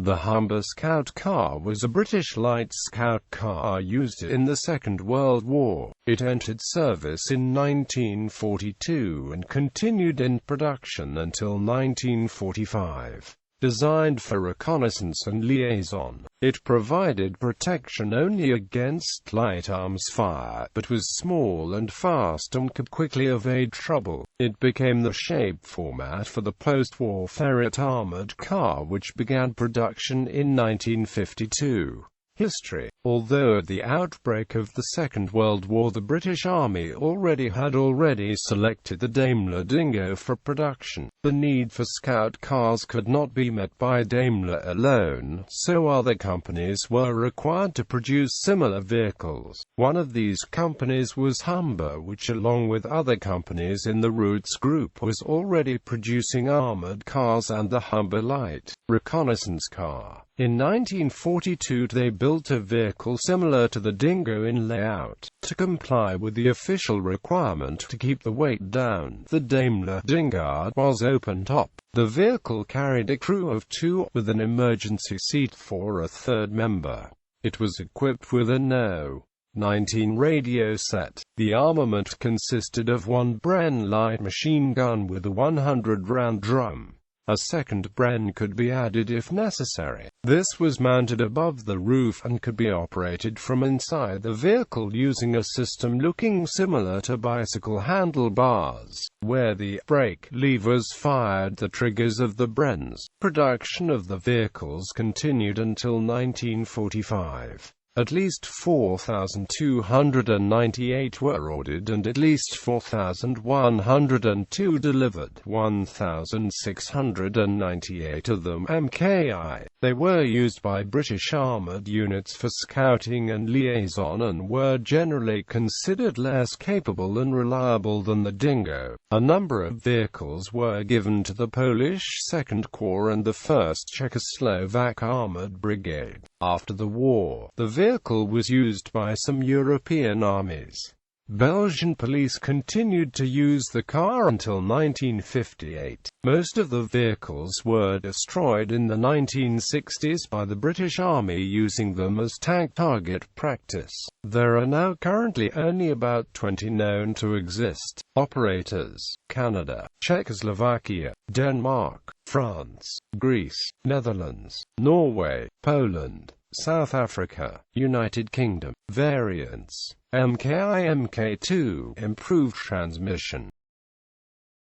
The Humber Scout Car was a British light scout car used in the Second World War. It entered service in 1942 and continued in production until 1945. Designed for reconnaissance and liaison, it provided protection only against light arms fire, but was small and fast and could quickly evade trouble. It became the shape format for the post-war Ferret armoured car, which began production in 1952. History. Although at the outbreak of the Second World War the British Army had already selected the Daimler Dingo for production, the need for scout cars could not be met by Daimler alone, so other companies were required to produce similar vehicles. One of these companies was Humber, which along with other companies in the Roots Group was already producing armoured cars and the Humber Light reconnaissance car. In 1942 they built a vehicle similar to the Dingo in layout. To comply with the official requirement to keep the weight down, the Daimler Dingo was open-top. The vehicle carried a crew of 2, with an emergency seat for a third member. It was equipped with a No. 19 radio set. The armament consisted of one Bren light machine gun with a 100-round drum. A second Bren could be added if necessary. This was mounted above the roof and could be operated from inside the vehicle using a system looking similar to bicycle handlebars, where the brake levers fired the triggers of the Brens. Production of the vehicles continued until 1945. At least 4,298 were ordered and at least 4,102 delivered, 1,698 of them Mki. They were used by British armoured units for scouting and liaison and were generally considered less capable and reliable than the Dingo. A number of vehicles were given to the Polish Second Corps and the 1st Czechoslovak Armoured Brigade. After the war, the vehicle was used by some European armies. Belgian police continued to use the car until 1958. Most of the vehicles were destroyed in the 1960s by the British Army using them as tank target practice. There are now currently only about 20 known to exist. Operators: Canada, Czechoslovakia, Denmark, France, Greece, Netherlands, Norway, Poland, South Africa, United Kingdom. Variants: Mki Mk2, improved transmission.